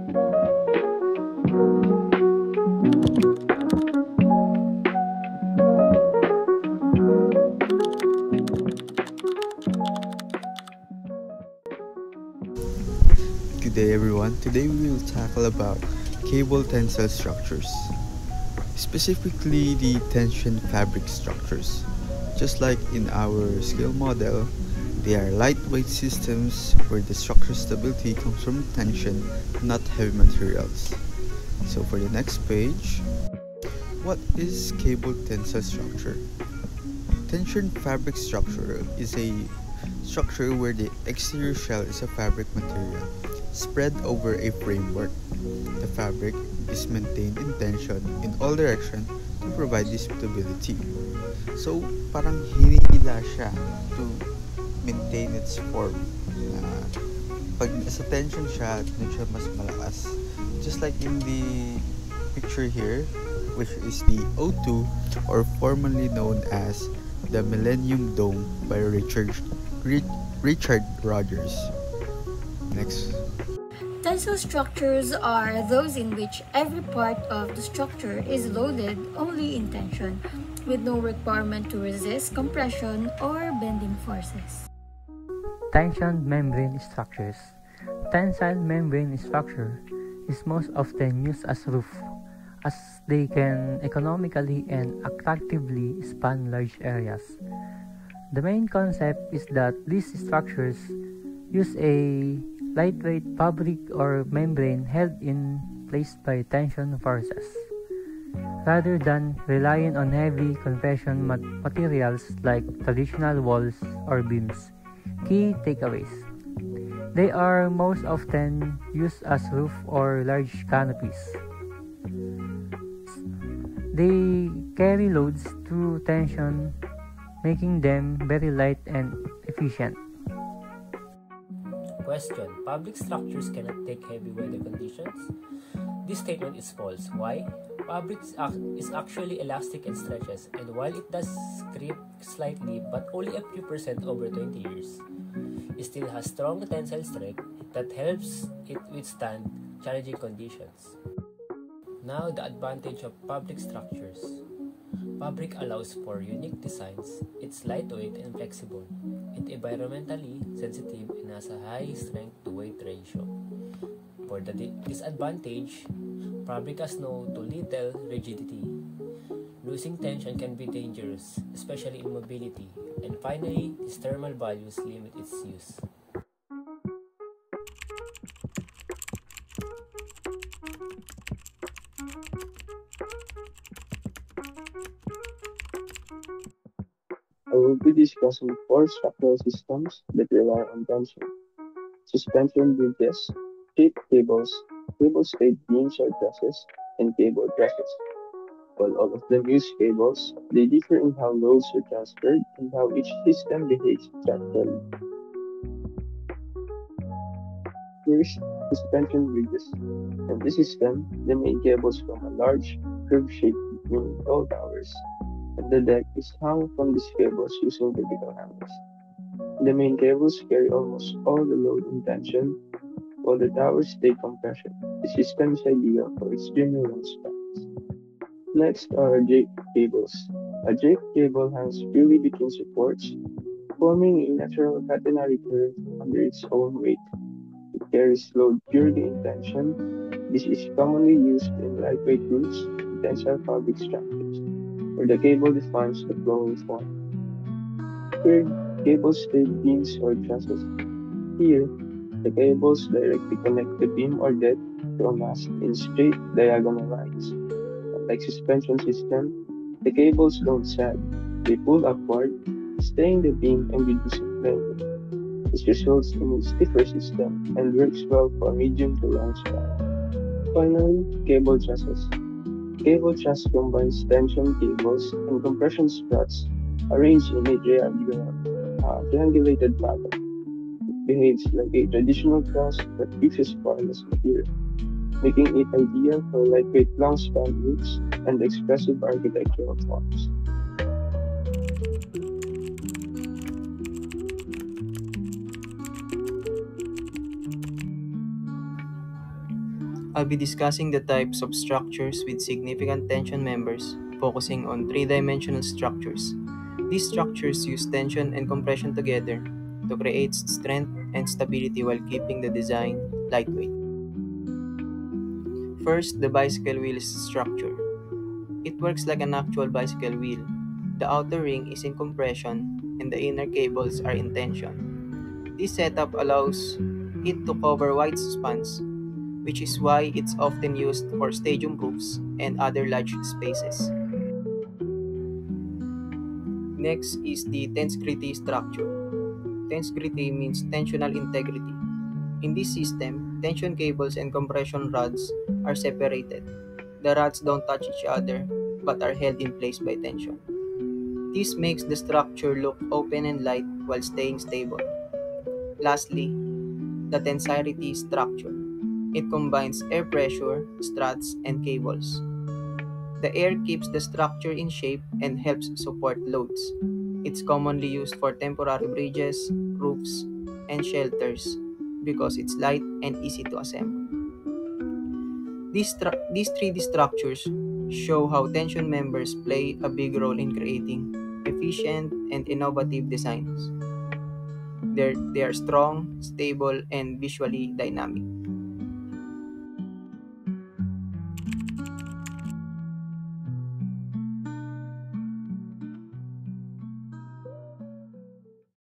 Good day everyone. Today we will tackle about cable tensile structures, specifically the tension fabric structures. Just like in our scale model, they are lightweight systems where the structure stability comes from tension, not heavy materials. So for the next page, what is cable tensile structure? Tension fabric structure is a structure where the exterior shell is a fabric material spread over a framework. The fabric is maintained in tension in all directions to provide this stability. So, parang hinihila siya to maintain its form. Pag sa tension siya, dun siya mas malakas. Just like in the picture here, which is the O2 or formerly known as the Millennium Dome by Richard Rogers. Next. Tensile structures are those in which every part of the structure is loaded only in tension, with no requirement to resist compression or bending forces. Tension membrane structures. Tensile membrane structure is most often used as roof, as they can economically and attractively span large areas. The main concept is that these structures use a lightweight fabric or membrane held in place by tension forces, rather than relying on heavy compression materials like traditional walls or beams. Key takeaways: they are most often used as roof or large canopies. They carry loads through tension, making them very light and efficient. Question: public structures cannot take heavy weather conditions? This statement is false. Why? Fabric is actually elastic and stretches, and while it does creep slightly but only a few percent over 20 years, it still has strong tensile strength that helps it withstand challenging conditions. Now, the advantage of fabric structures. Fabric allows for unique designs. It's lightweight and flexible. It's environmentally sensitive and has a high strength to weight ratio. For the disadvantage, fabric has no to little rigidity. Losing tension can be dangerous, especially in mobility. And finally, its thermal values limit its use. I will be discussing four structural systems that rely on tension: suspension bridges, shaped cables, cable-stayed beams or trusses, and cable trusses. While all of them use cables, they differ in how loads are transferred and how each system behaves structurally. First, suspension bridges. In this system, the main cables from a large, curve-shaped between tall towers, and the deck is hung from these cables using vertical hangers. The main cables carry almost all the load and tension, while the towers take compression. The system is ideal for extremely long spans. Next are draped cables. A draped cable hangs freely between supports, forming a natural catenary curve under its own weight. It carries load purely in tension. This is commonly used in lightweight roofs and tensile fabric structures, where the cable defines the flowing form. Third, cable-stayed beams or trusses. Here, the cables directly connect the beam or deck to a mast in straight diagonal lines. Unlike suspension system, the cables don't sag. They pull upward, staying the beam and reducing flaring. This results in a stiffer system and works well for medium to long span. Finally, cable trusses. Cable truss combines tension cables and compression struts arranged in a triangulated pattern. It behaves like a traditional truss but uses far less material, making it ideal for lightweight long-span roofs and expressive architectural forms. I'll be discussing the types of structures with significant tension members, focusing on three-dimensional structures. These structures use tension and compression together to create strength and stability while keeping the design lightweight. First, the bicycle wheel structure. It works like an actual bicycle wheel. The outer ring is in compression and the inner cables are in tension. This setup allows it to cover wide spans, which is why it's often used for stadium roofs and other large spaces. Next is the tensegrity structure. Tensegrity means tensional integrity. In this system, tension cables and compression rods are separated. The rods don't touch each other but are held in place by tension. This makes the structure look open and light while staying stable. Lastly, the tenserity structure. It combines air pressure, struts, and cables. The air keeps the structure in shape and helps support loads. It's commonly used for temporary bridges, roofs, and shelters because it's light and easy to assemble. These 3D structures show how tension members play a big role in creating efficient and innovative designs. They are strong, stable, and visually dynamic.